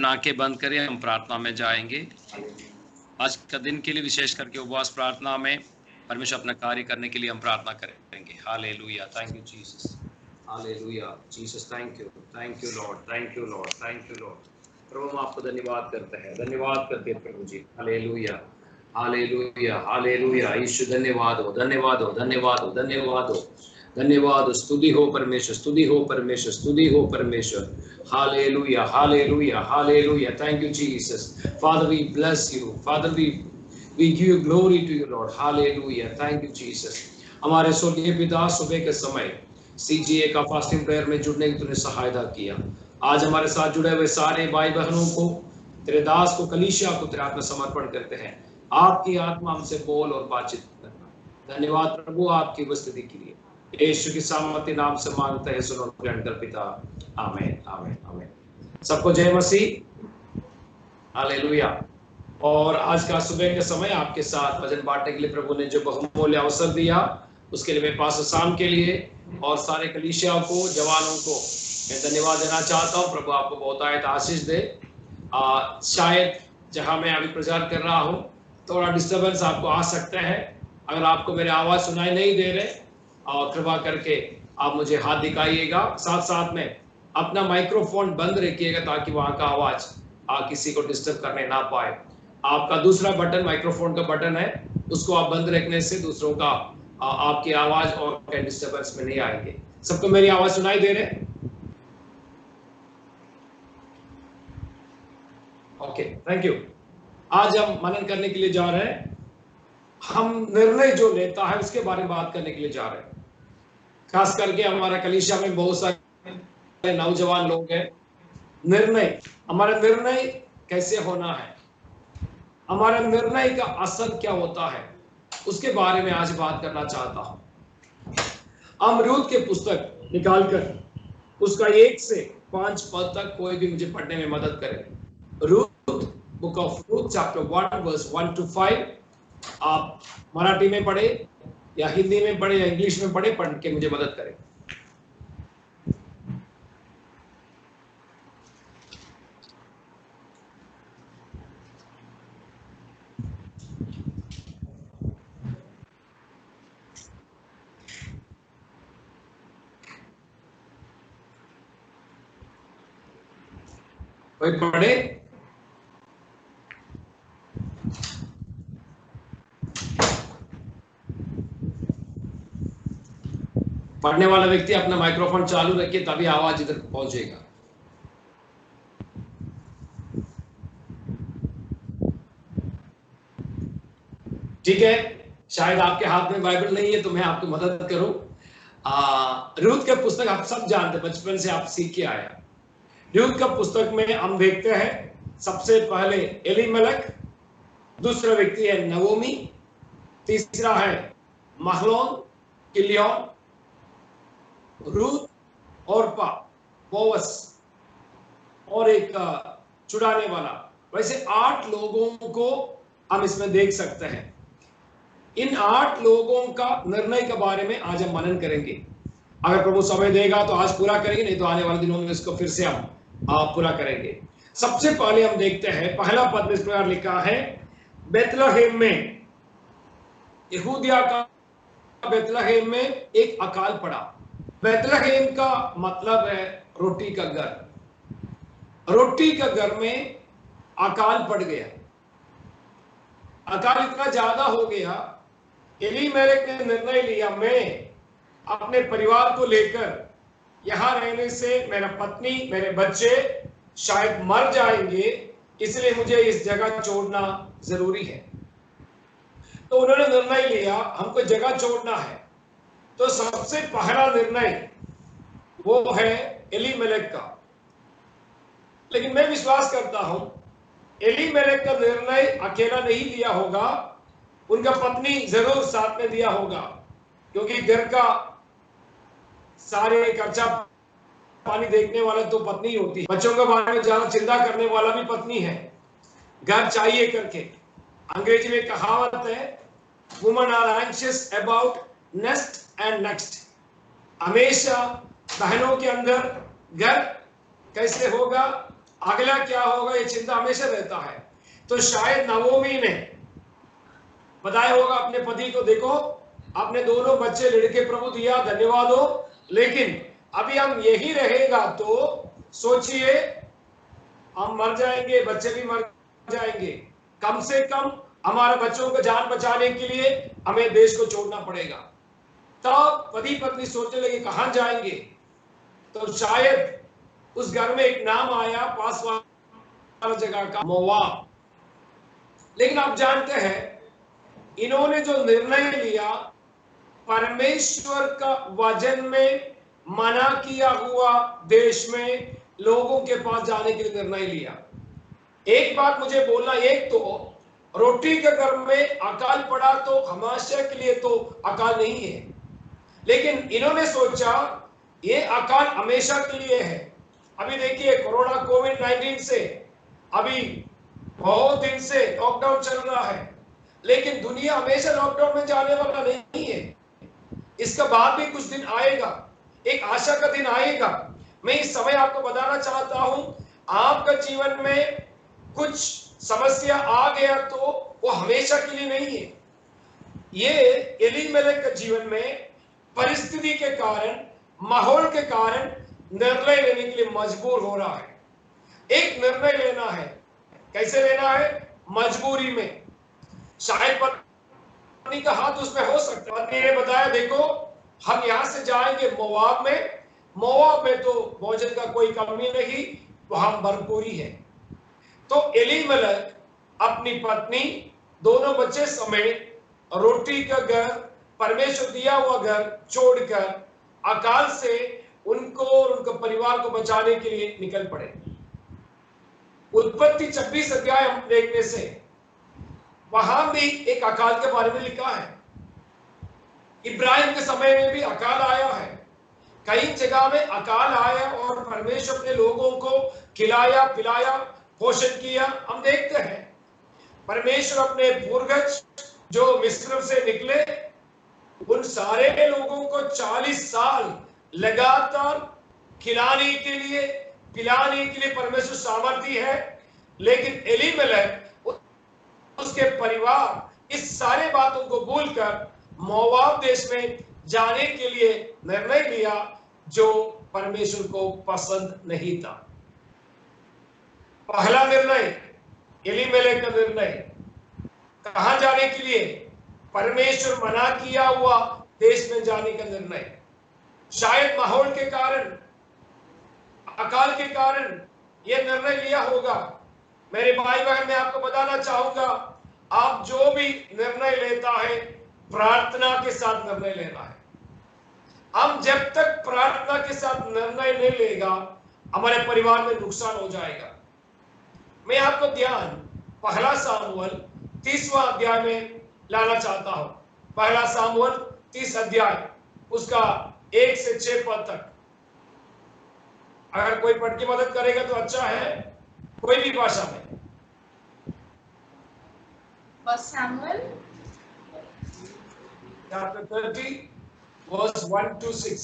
अपना आंखें बंद करें, हम प्रार्थना में जाएंगे। आज का दिन के लिए विशेष करके उपवास प्रार्थना में परमेश्वर अपना कार्य करने के लिए हम प्रार्थना करेंगे। Hallelujah, thank you Jesus, hallelujah Jesus, thank you Lord, thank you Lord, thank you Lord. प्रभु हम आपको धन्यवाद करते हैं, धन्यवाद करते हैं प्रभु जी। Hallelujah, hallelujah, hallelujah. यीशु धन्यवाद हो, धन्यवाद हो, धन्यवाद हो, धन्यवाद हो, धन्यवाद। स्तुति हो परमेश्वर, स्तुति हो परमेश्वर, स्तुति हो परमेश्वर। Hallelujah, hallelujah, hallelujah. Thank you, Jesus. Father, we bless you. Father, we give you glory to you, Lord. Hallelujah. Thank you, Jesus. हमारे स्वर्गीय पिता, सुबह के समय CGA का फास्टिंग प्रेयर में जुड़ने की तूने सहायता किया। आज हमारे साथ जुड़े हुए सारे भाई बहनों को, तेरे दास को, कलीसिया को तेरे हाथ में समर्पण करते हैं। आपकी आत्मा हमसे बोल और बातचीत करना। धन्यवाद प्रभु आपकी उपस्थिति के लिए। यीशु की सामर्थ्य नाम से मांगते हैं, सुनो ग्रहण कर पिता। आमीन, आमीन, आमीन। सबको जय मसीह, हालेलुया। और आज का सुबह के समय आपके साथ भजन बांटने के लिए प्रभु ने जो बहुमूल्य अवसर दिया, उसके लिए मैं पास्टर साम के लिए और सारे कलीसिया को, जवानों को मैं धन्यवाद देना चाहता हूँ। प्रभु आपको बहुत आयत आशीष दे। शायद जहां मैं अभी प्रचार कर रहा हूँ थोड़ा डिस्टर्बेंस आपको आ सकता है। अगर आपको मेरे आवाज सुनाई नहीं दे रहे, और कृपा करके आप मुझे हाथ दिखाइएगा। साथ साथ में अपना माइक्रोफोन बंद रखिएगा ताकि वहां का आवाज किसी को डिस्टर्ब करने ना पाए। आपका दूसरा बटन माइक्रोफोन का बटन है, उसको आप बंद रखने से दूसरों का आपकी आवाज और डिस्टर्बेंस में नहीं आएंगे। सबको मेरी आवाज सुनाई दे रहे? Okay, thank you. आज हम मनन करने के लिए जा रहे हैं। हम निर्णय जो लेता है उसके बारे में बात करने के लिए जा रहे हैं। खास करके हमारा कलीसिया में बहुत सारे नौजवान लोग हैं। निर्णय, हमारा निर्णय कैसे होना है, हमारा निर्णय का असर क्या होता है, उसके बारे में आज बात करना चाहता हूं। हम रूत के पुस्तक निकालकर उसका 1 से 5 पद तक कोई भी मुझे पढ़ने में मदद करे। Ruth, book of Ruth chapter 1 verse 1 to 5। आप मराठी में पढ़े या हिंदी में पढ़े या इंग्लिश में पढ़े, पढ़ के मुझे मदद करें। कोई पढ़े? पढ़ने वाला व्यक्ति अपना माइक्रोफोन चालू रखिए, तभी आवाज इधर पहुंचेगा। ठीक है, शायद आपके हाथ में बाइबल नहीं है तो मैं आपकी मदद करूं। रूत के पुस्तक आप सब जानते, बचपन से आप सीख के आया। रूत का पुस्तक में हम देखते हैं सबसे पहले एलीमेलेक, दूसरा व्यक्ति है नवोमी, तीसरा है महलोन, किलियन, रूत, ओरपा, बोवस और एक छुड़ाने वाला। वैसे 8 लोगों को हम इसमें देख सकते हैं। इन 8 लोगों का निर्णय के बारे में आज हम मनन करेंगे। अगर प्रभु समय देगा तो आज पूरा करेंगे, नहीं तो आने वाले दिनों में इसको फिर से हम पूरा करेंगे। सबसे पहले हम देखते हैं, पहला पद में इस प्रकार लिखा है, बेतलहम में, यहूदिया का बेतलहम में एक अकाल पड़ा। बेतलहम का मतलब है रोटी का घर। रोटी का घर में अकाल पड़ गया। अकाल इतना ज्यादा हो गया, एलीमेलेक ने निर्णय लिया, मैं अपने परिवार को लेकर यहां रहने से मेरा पत्नी, मेरे बच्चे शायद मर जाएंगे, इसलिए मुझे इस जगह छोड़ना जरूरी है। तो उन्होंने निर्णय लिया हमको जगह छोड़ना है। तो सबसे पहला निर्णय वो है एलीमेलेक का। लेकिन मैं विश्वास करता हूं एलीमेलेक का निर्णय अकेला नहीं लिया होगा, उनका पत्नी जरूर साथ में दिया होगा, क्योंकि घर का सारे खर्चा पानी देखने वाला तो पत्नी होती है, बच्चों के बारे में ज्यादा चिंता करने वाला भी पत्नी है। घर चाहिए करके, अंग्रेजी में कहावत है, women are anxious about nest and next. हमेशा बहनों के अंदर घर कैसे होगा, अगला क्या होगा, ये चिंता हमेशा रहता है। तो शायद नवोमी ने बताया होगा अपने पति को, देखो आपने दोनों बच्चे लड़के प्रभु दिया, धन्यवाद हो, लेकिन अभी हम यही रहेगा तो सोचिए हम मर जाएंगे, बच्चे भी मर जाएंगे। कम से कम हमारे बच्चों को जान बचाने के लिए हमें देश को छोड़ना पड़ेगा। तब पति पत्नी सोचने लगे कहां जाएंगे। तो शायद उस घर में एक नाम आया पास वाला जगह का, मोवाब। लेकिन आप जानते हैं इन्होंने जो निर्णय लिया, परमेश्वर का वचन में मना किया हुआ देश में लोगों के पास जाने के लिए निर्णय लिया। एक बात मुझे बोलना, एक तो रोटी के घर में अकाल पड़ा तो हमेशा के लिए तो अकाल नहीं है, लेकिन इन्होंने सोचा ये अकाल हमेशा के लिए है। अभी देखिए कोरोना कोविड-19 से अभी बहुत दिन से लॉकडाउन चल रहा है, लेकिन दुनिया हमेशा लॉकडाउन में जाने वाला नहीं है। इसका बाद भी कुछ दिन आएगा, एक आशा का दिन आएगा। मैं इस समय आपको बताना चाहता हूं, आपका जीवन में कुछ समस्या आ गया तो वो हमेशा के लिए नहीं है। ये एलीमेलेक के जीवन में परिस्थिति के कारण, माहौल के कारण निर्णय लेने के लिए मजबूर हो रहा है। एक निर्णय लेना है, कैसे लेना है? मजबूरी में। शायद पत्नी का हाथ उसमें हो सकता है। पत्नी ने बताया देखो हम यहां से जाएंगे मोवाब में, मोवाब में तो भोजन का कोई कमी नहीं, वहां भरपूरी है। तो एलीमेलेक अपनी पत्नी, दोनों बच्चे समेत रोटी का घर, परमेश्वर दिया हुआ घर छोड़कर अकाल से उनको और उनके परिवार को बचाने के लिए निकल पड़े। उत्पत्ति 26 अध्याय हम देखने से वहां भी एक अकाल के बारे में लिखा है। इब्राहिम के समय में भी अकाल आया है, कई जगह में अकाल आया और परमेश्वर अपने लोगों को खिलाया पिलाया पोषण किया। हम देखते हैं परमेश्वर अपने पूर्वज जो मिस्र से निकले उन सारे लोगों को 40 साल लगातार खिलाने के लिए पिलाने के लिए परमेश्वर सामर्थ्य है। लेकिन एलीमेलेक उसके परिवार इस सारे बातों को भूलकर मोवाब देश में जाने के लिए निर्णय लिया जो परमेश्वर को पसंद नहीं था। पहला निर्णय एलीमेलेक का निर्णय, कहां जाने के लिए? परमेश्वर मना किया हुआ देश में जाने का निर्णय। शायद माहौल के कारण, अकाल के कारण यह निर्णय लिया होगा। मेरे भाई बहन, मैं आपको बताना चाहूंगा, आप जो भी निर्णय लेता है प्रार्थना के साथ निर्णय लेना है। हम जब तक प्रार्थना के साथ निर्णय नहीं लेगा हमारे परिवार में नुकसान हो जाएगा। मैं आपको ध्यान पहला सामुएल 30वां अध्याय में लाना चाहता हूं। पहला सामुएल 30 अध्याय उसका 1 से 6 पद तक। अगर कोई पढ़ के मदद करेगा तो अच्छा है, कोई भी भाषा में। First Samuel chapter 30 verse 1 to 6।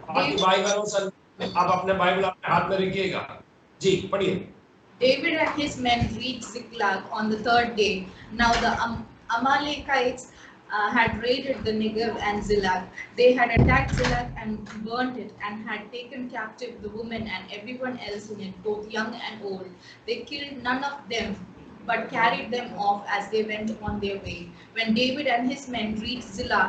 आपकी बाइबल आप अपने बाइबल अपने हाथ में रखिएगा। जी पढ़िए। David and his men reached Ziklag on the third day. Now the Amalekites had raided the Negev and Zillag. They had attacked Zillag and burnt it, and had taken captive the women and everyone else in it, both young and old. They killed none of them, but carried them off as they went on their way. When David and his men reached Zillah,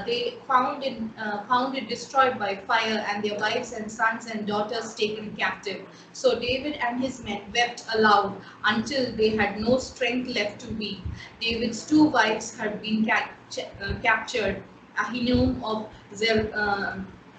they found it destroyed by fire, and their wives and sons and daughters taken captive. So David and his men wept aloud until they had no strength left to weep. David's 2 wives had been captured, Ahinoam of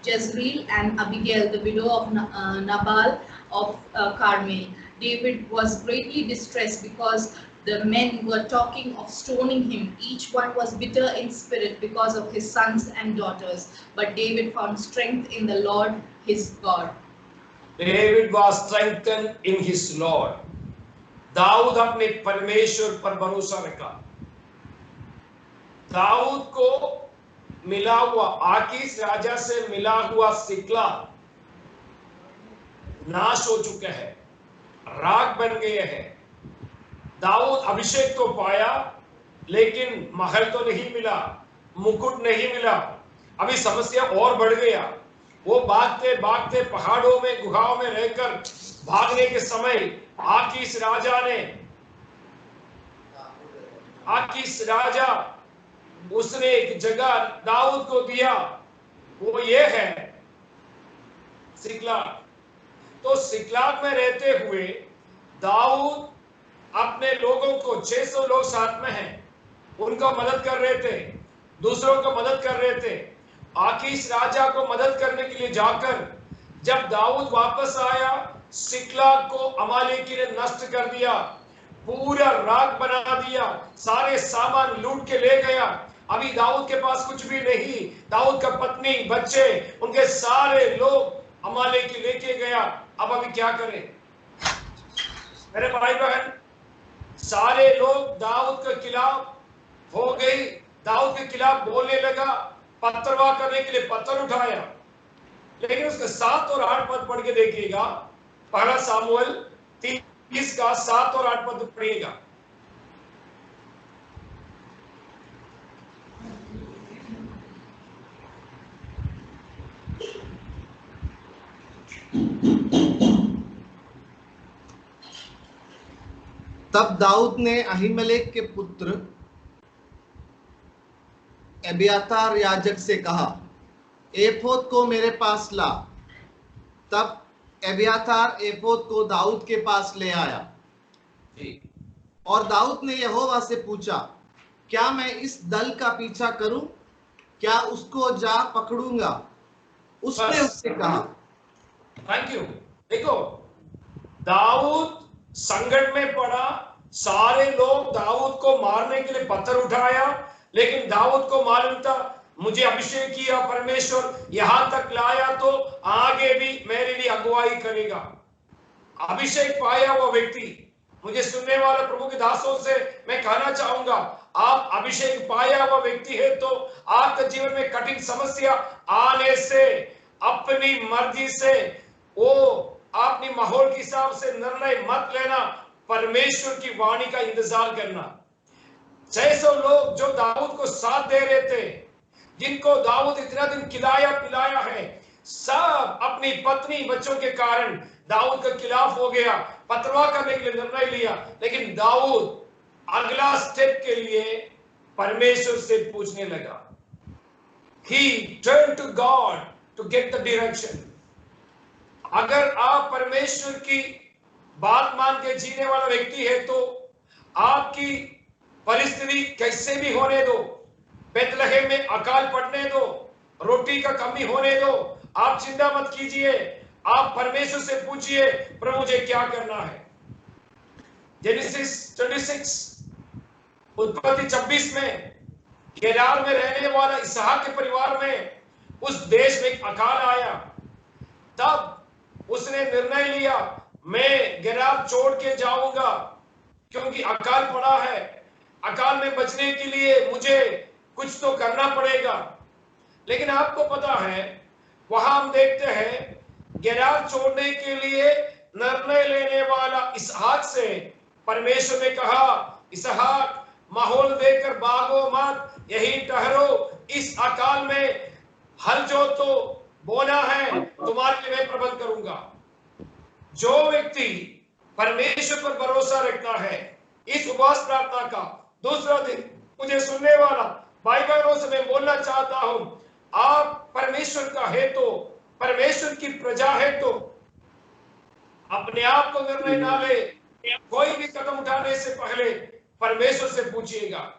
Jezreel and Abigail, the widow of Nabal of Carmel. David was greatly distressed because the men were talking of stoning him. Each one was bitter in spirit because of his sons and daughters. But David found strength in the Lord his God. David was strengthened in his Lord. Dawood अपने परमेश्वर पर भरोसा रखा। दाऊद को मिला हुआ, आकीश राजा से मिला हुआ सिकलाग नाश हो चुका है, राख बन गए हैं। दाऊद अभिषेक को पाया, लेकिन महल तो नहीं मिला, मुकुट नहीं मिला। अभी समस्या और बढ़ गया। वो भागते भागते पहाड़ों में, गुहाओं में रहकर भागने के समय आकीश राजा उसने एक जगह दाऊद को दिया, वो ये है सिकलाग। तो सिकलाग में रहते हुए दाऊद अपने लोगों को, 600 लोग साथ में हैं, उनका मदद कर रहे थे, दूसरों को मदद कर रहे थे। आकीश राजा को मदद करने के लिए जाकर जब दाऊद वापस आया, सिकलाग को अमालेकी ने नष्ट कर दिया, पूरा राख बना दिया, सारे सामान लूट के ले गया। अभी दाऊद के पास कुछ भी नहीं, दाऊद का पत्नी, बच्चे, उनके सारे लोग अमालेकी लेके गया। अब अभी क्या करें मेरे भाई बहन? सारे लोग दाऊद के खिलाफ हो गई, दाऊद के खिलाफ बोलने लगा, पत्थरवाह करने के लिए पत्थर उठाया। लेकिन उसके 7 और 8 पद पढ़ के देखिएगा, पहला सामुएल 30 का 7 और 8 पद पढ़िएगा। तब दाऊद ने अहीमेलेक के पुत्र एब्यातार याजक से कहा, एफोद को मेरे पास ला। तब एब्यातार एफोद को दाऊद के पास ले आया। और दाऊद ने यहोवा से पूछा, क्या मैं इस दल का पीछा करूं? क्या उसको जा पकड़ूंगा? उसने उससे कहा। Thank you. देखो, दाऊद संकट में पड़ा, सारे लोग दाऊद को मारने के लिए पत्थर उठाया, लेकिन दाऊद को मालूम था मुझे अभिषेक किया परमेश्वर, यहां तक लाया तो आगे भी मेरे लिए अगुवाई करेगा। अभिषेक पाया वो व्यक्ति, मुझे सुनने वाले प्रभु के दासों से मैं कहना चाहूंगा, आप अभिषेक पाया हुआ व्यक्ति है तो आपके जीवन में कठिन समस्या आने से अपनी मर्जी से वो अपनी माहौल के हिसाब से निर्णय मत लेना, परमेश्वर की वाणी का इंतजार करना। 600 लोग जो दाऊद को साथ दे रहे थे, जिनको दाऊद इतना दिन खिलाया पिलाया है, सब अपनी पत्नी बच्चों के कारण दाऊद के खिलाफ हो गया, पतरवाह करने के लिए निर्णय लिया। लेकिन दाऊद अगला स्टेप के लिए परमेश्वर से पूछने लगा। He turned to God to get the direction. अगर आप परमेश्वर की बात मान के जीने वाला व्यक्ति है तो आपकी परिस्थिति कैसे भी होने दो, बेतलहम में अकाल पड़ने दो, रोटी का कमी होने दो, आप चिंता मत कीजिए, आप परमेश्वर से पूछिए, प्रभु मुझे क्या करना है। जेनेसिस 26 उत्पत्ति 26 में गेरार में रहने वाला इसहाक के परिवार में उस देश में एक अकाल आया। तब उसने निर्णय लिया, मैं गेरार छोड़ के जाऊंगा क्योंकि अकाल पड़ा है, अकाल में बचने के लिए मुझे कुछ तो करना पड़ेगा। लेकिन आपको पता है, वहां हम देखते हैं गेरार छोड़ने के लिए निर्णय लेने वाला इसहाक से परमेश्वर ने कहा, इसहाक माहौल देखकर भागो मत, यही ठहरो, इस अकाल में हल जो तो बोना है तुम्हारे लिए मैं प्रबंध करूंगा। जो व्यक्ति परमेश्वर पर भरोसा रखता है, इस उपवास प्रार्थना का दूसरा दिन मुझे सुनने वाला भाई बहनों से मैं बोलना चाहता हूं, आप परमेश्वर का है तो, परमेश्वर की प्रजा है तो अपने आप को निर्णय ना ले, कोई भी कदम उठाने से पहले परमेश्वर से पूछिएगा।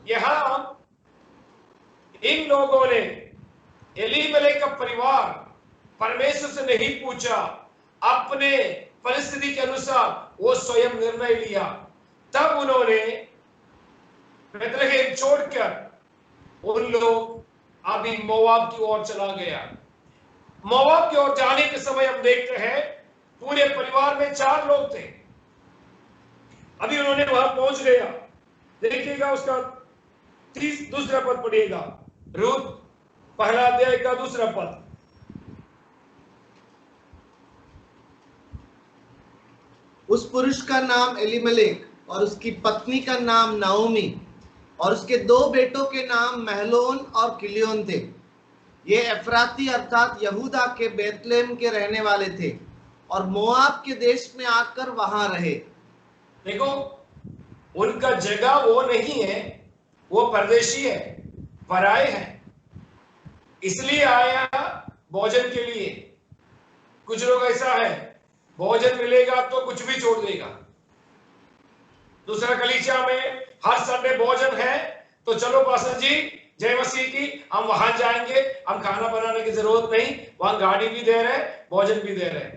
यहां इन लोगों ने, एलीमेलेक का परिवार परमेश्वर से नहीं पूछा, अपने परिस्थिति के अनुसार वो स्वयं निर्णय लिया। तब उन्होंने बेतलहम छोड़कर उन लोग अभी मोआब की ओर चला गया। मोआब की ओर जाने के समय हम देखते हैं पूरे परिवार में 4 लोग थे। अभी उन्होंने वहां पहुंच गया, देखिएगा उसका दूसरा पद पढ़िएगा, रूत पहला अध्याय का दूसरा पद। उस पुरुष का नाम एलीमेलेक और उसकी पत्नी का नाम नाओमी और उसके 2 बेटों के नाम महलोन और किलियोन थे। ये एफ्राती अर्थात यहूदा के बेतलेहम के रहने वाले थे और मोआब के देश में आकर वहां रहे। देखो, उनका जगह वो नहीं है, वो परदेशी है, पराए है, इसलिए आया भोजन के लिए। कुछ लोग ऐसा है, भोजन मिलेगा तो कुछ भी छोड़ देगा। दूसरा कलीसिया में हर संडे भोजन है तो चलो पास्टर जी जय मसीह की, हम वहां जाएंगे, हम खाना बनाने की जरूरत नहीं, वहां गाड़ी भी दे रहे, भोजन भी दे रहे।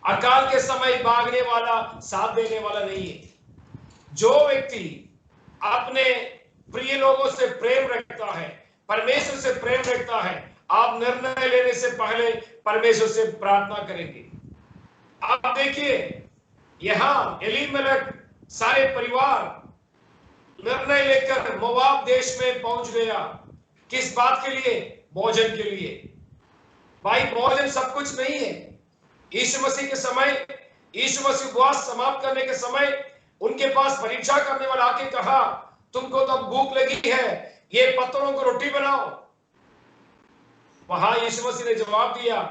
अकाल के समय भागने वाला साथ देने वाला नहीं है। जो व्यक्ति अपने प्रिय लोगों से प्रेम रखता है, परमेश्वर से प्रेम रखता है, आप निर्णय लेने से पहले परमेश्वर से प्रार्थना करेंगे। आप देखिए, यहां एलीमेलेक सारे परिवार निर्णय लेकर मोआब देश में पहुंच गया। किस बात के लिए? भोजन के लिए। भाई, भोजन सब कुछ नहीं है। यीशु मसीह के समय, यीशु मसीह उपवास समाप्त करने के समय उनके पास परीक्षा करने वाला आके कहा, तुमको तो भूख लगी है, ये पत्थरों को रोटी बनाओ। वहां यीशु मसीह ने जवाब दिया,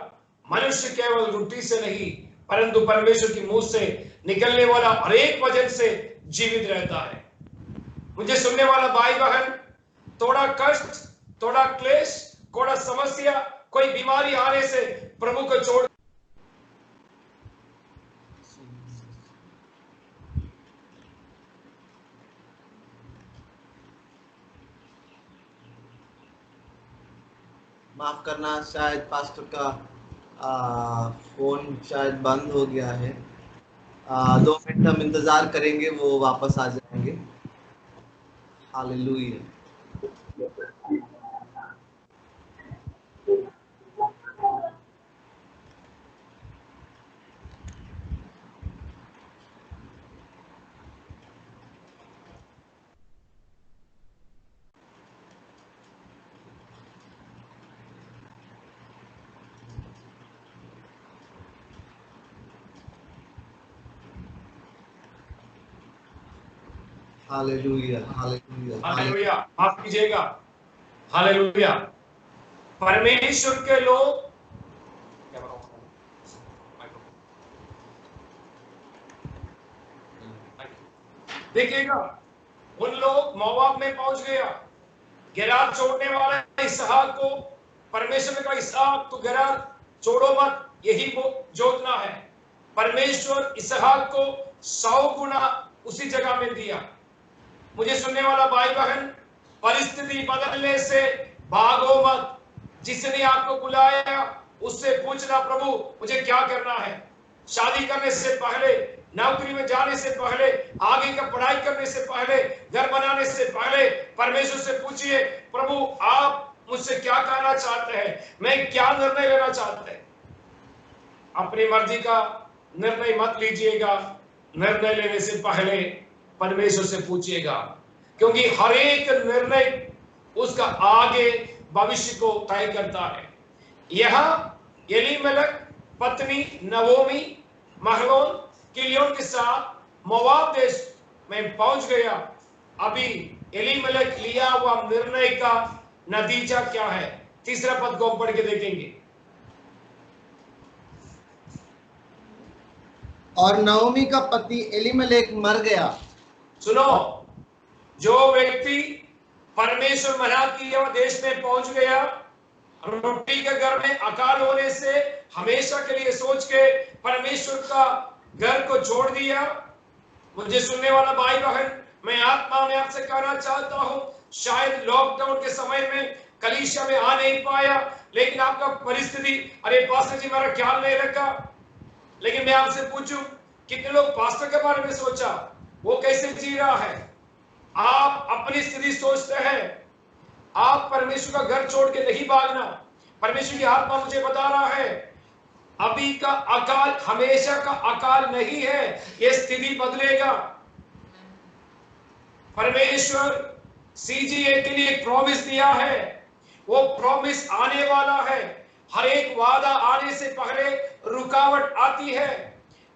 मनुष्य केवल रोटी से नहीं परंतु परमेश्वर की मुंह से निकलने वाला हर एक वचन से जीवित रहता है। मुझे सुनने वाला भाई बहन, थोड़ा कष्ट, थोड़ा क्लेश, थोड़ा समस्या, कोई बीमारी आने से प्रभु को छोड़ माफ करना, शायद पास्टर का फोन शायद बंद हो गया है। 2 मिनट हम इंतजार करेंगे, वो वापस आ जाएंगे। हालेलुया। Hallelujah, hallelujah, hallelujah. माफ कीजिएगा। हालेलुया। परमेश्वर के लोग, देखिएगा, उन लोग मोआब में पहुंच गया। गेरार छोड़ने वाला इसहाक को परमेश्वर ने कहा, इसहाक तू गेरार छोड़ो मत, यही वो जोतना है। परमेश्वर इसहाक को 100 गुना उसी जगह में दिया। मुझे सुनने वाला भाई बहन, परिस्थिति बदलने से भागो मत। जिसने आपको बुलाया उससे पूछना, प्रभु मुझे क्या करना है। शादी करने से पहले, नौकरी में जाने से पहले, आगे का पढ़ाई करने से पहले, घर बनाने से पहले परमेश्वर से पूछिए, प्रभु आप मुझसे क्या कहना चाहते हैं, मैं क्या निर्णय लेना चाहते हैं। अपनी मर्जी का निर्णय मत लीजिएगा, निर्णय लेने से पहले परमेश्वर से पूछिएगा, क्योंकि हर एक निर्णय उसका आगे भविष्य को तय करता है। यहां एलीमेलेक पत्नी नवोमी महलोन किलियोन के साथ मोआब देश में पहुंच गया। अभी एलीमेलेक लिया हुआ निर्णय का नतीजा क्या है? तीसरा पद को पढ़ के देखेंगे। और नाओमी का पति एलीमेलेक मर गया। सुनो, जो व्यक्ति परमेश्वर मना किए देश में पहुंच गया, रोटी के घर में अकाल होने से हमेशा के लिए सोच के परमेश्वर का घर को छोड़ दिया। मुझे सुनने वाला भाई बहन, मैं आत्मा में आपसे कहना चाहता हूं, शायद लॉकडाउन के समय में कलीसिया में आ नहीं पाया, लेकिन आपका परिस्थिति, अरे पास्टर जी मेरा ख्याल नहीं रखा। लेकिन मैं आपसे पूछूं, कितने लोग पास्टर के बारे में सोचा, वो कैसे जी रहा है? आप अपनी स्थिति सोचते हैं। आप परमेश्वर का घर छोड़ के नहीं भागना। परमेश्वर की आत्मा मुझे बता रहा है, अभी का अकाल हमेशा का अकाल नहीं है, ये स्थिति बदलेगा। परमेश्वर CGA के लिए एक प्रॉमिस दिया है, वो प्रॉमिस आने वाला है। हर एक वादा आने से पहले रुकावट आती है।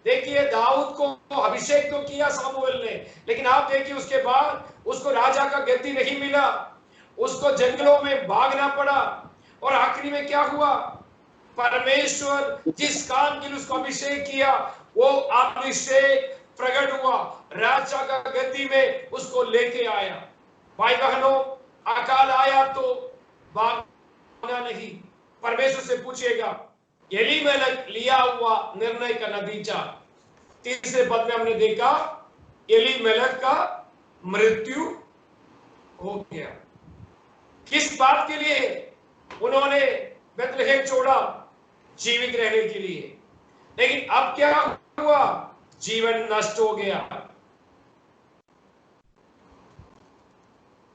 देखिए दाऊद को अभिषेक तो किया सामुएल ने, लेकिन आप देखिए उसके बाद उसको राजा का गद्दी नहीं मिला, उसको जंगलों में भागना पड़ा। और आखिरी में क्या हुआ? परमेश्वर जिस काम के लिए उसको अभिषेक किया वो अभिषेक प्रकट हुआ, राजा का गद्दी में उसको लेके आया। भाई बहनों, अकाल आया तो भागना नहीं। परमेश्वर से पूछेगा। एलीमेलेक लिया हुआ निर्णय का नतीजा तीसरे पद में हमने देखा, एलीमेलेक का मृत्यु हो गया। किस बात के लिए उन्होंने बेथलेहेम छोड़ा? जीवित रहने के लिए। लेकिन अब क्या हुआ? जीवन नष्ट हो गया।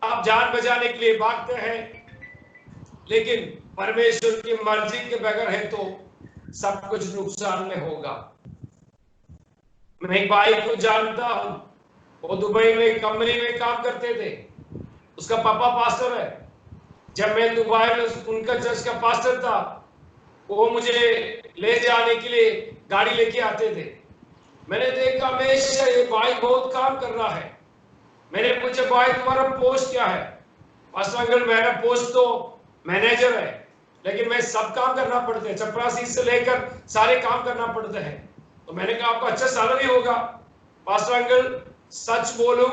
आप जान बचाने के लिए भागते हैं, लेकिन परमेश्वर की मर्जी के बगैर है तो सब कुछ नुकसान में होगा। मैं एक भाई को जानता हूं, वो दुबई में कंपनी में काम करते थे, उसका पापा पास्टर है। जब मैं दुबई में उनका चर्च का पास्टर था, वो मुझे ले जाने के लिए गाड़ी लेके आते थे। मैंने देखा हमेशा ये भाई बहुत काम कर रहा है। मैंने पूछा, भाई तुम्हारा पोस्ट क्या है? पास्टर अंकल, मेरा पोस्ट तो मैनेजर है, लेकिन मैं सब काम करना पड़ता है, चपरासी से लेकर सारे काम करना पड़ता है। तो मैंने कहा आपको अच्छा सैलरी होगा। पास्टर अंकल सच बोलूं,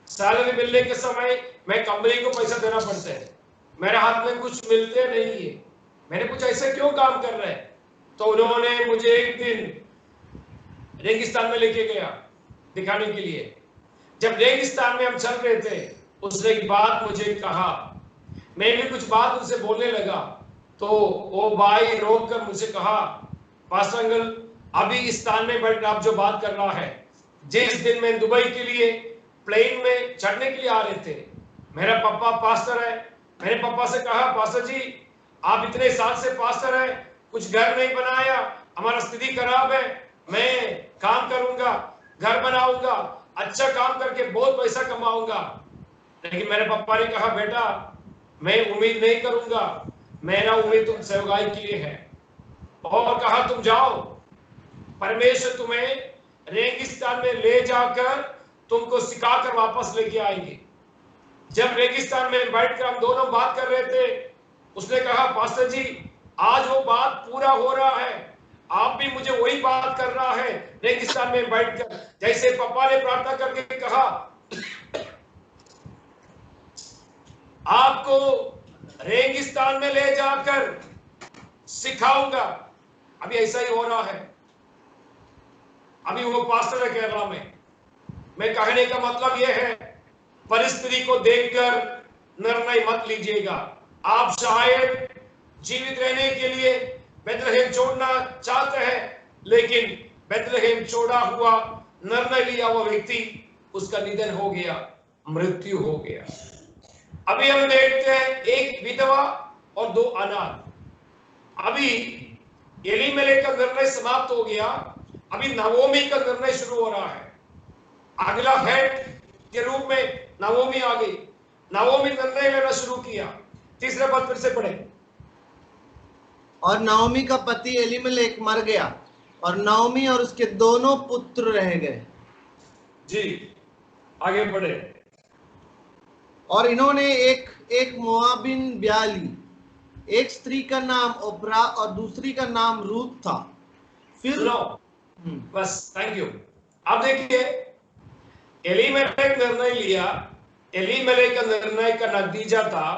सैलरी मिलने के समय मैं कंपनी को पैसा देना पड़ता है, मेरे हाथ में कुछ मिलते नहीं है। मैंने पूछा ऐसा क्यों काम कर रहे हैं? तो उन्होंने मुझे एक दिन रेगिस्तान में लेके गया दिखाने के लिए। जब रेगिस्तान में हम चल रहे थे, उसने एक बात मुझे कहा, मैं भी कुछ बात उनसे बोलने लगा, तो वो भाई रोक कर मुझे कहा, पास्टर अंकल अभी इस स्थान में बैठ आप जो बात कर रहा है, जिस दिन मैं दुबई के लिए प्लेन में चढ़ने के लिए आ रहे थे, मेरा पापा पास्टर है। मैंने पापा से कहा, पास्टर जी आप इतने साल से पास्टर हैं, कुछ घर नहीं बनाया, हमारा स्थिति खराब है, मैं काम करूंगा, घर बनाऊंगा, अच्छा काम करके बहुत पैसा कमाऊंगा। लेकिन मेरे पापा ने कहा, बेटा मैं उम्मीद नहीं करूंगा, मेरा उम्मीद तुम सेवकाई के लिए है। और कहा तुम जाओ, परमेश्वर तुम्हें रेगिस्तान में ले जाकर तुमको सिखाकर वापस लेके आएंगे। जब रेगिस्तान में बैठकर हम दोनों बात कर रहे थे, उसने कहा, पास्टर जी आज वो बात पूरा हो रहा है, आप भी मुझे वही बात कर रहा है रेगिस्तान में बैठकर, जैसे पापा ने प्रार्थना करके कहा आपको रेगिस्तान में ले जाकर सिखाऊंगा। अभी ऐसा ही हो रहा है। अभी वो पास्टर है केरला में। मैं कहने का मतलब यह है, परिस्थिति को देखकर निर्णय मत लीजिएगा। आप शायद जीवित रहने के लिए बेथलेहेम छोड़ना चाहते हैं, लेकिन बेथलेहेम छोड़ा हुआ, निर्णय लिया हुआ व्यक्ति, उसका निधन हो गया, मृत्यु हो गया। अभी हम देखते हैं एक विधवा और दो अनाथ। अभी एलीमेलेक का निर्णय समाप्त हो गया, अभी नवोमी का निर्णय शुरू हो रहा है। अगला हेड के रूप में नवोमी आ गई। नवोमी निर्णय लेना शुरू किया। तीसरा पद फिर से पढ़े। और नाओमी का पति एलीमेलेक मर गया और नाओमी और उसके दोनों पुत्र रह गए। जी आगे बढ़े। और इन्होंने एक मोआबिन ब्याह ली। एक स्त्री का नाम ओप्रा और दूसरी का नाम रूत था। फिर बस थैंक यू। अब देखिए एलीमेलेक निर्णय लिया। एलीमेलेक का निर्णय का नतीजा था,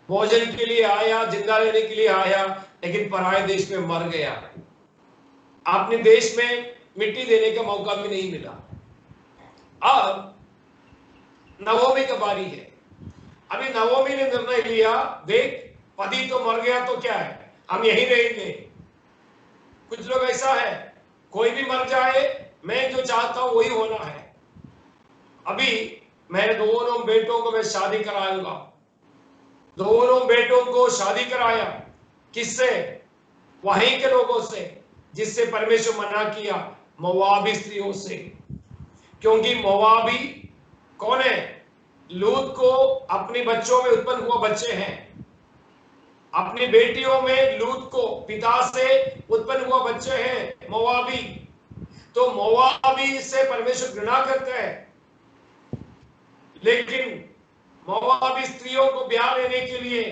भोजन के लिए आया, जिंदा रहने के लिए आया, लेकिन पराये देश में मर गया। अपने देश में मिट्टी देने का मौका भी नहीं मिला। अब नवोमी का बारी है। अभी नवोमी ने निर्णय लिया, देख पति तो मर गया तो क्या है, हम यहीं रहेंगे। कुछ लोग ऐसा है, कोई भी मर जाए, मैं जो चाहता हूं वही होना है। अभी मेरे दोनों बेटों को मैं शादी कराऊंगा। दोनों बेटों को शादी कराया। किससे? वहीं के लोगों से जिससे परमेश्वर मना किया, मोआबी स्त्रियों से। क्योंकि मोआबी कौन है? लूत को अपनी बच्चों में उत्पन्न हुआ बच्चे हैं, अपनी बेटियों में लूत को पिता से उत्पन्न हुआ बच्चे हैं मोआबी। तो मोआबी से परमेश्वर घृणा करते हैं, लेकिन मोआबी स्त्रियों को ब्याह लेने के लिए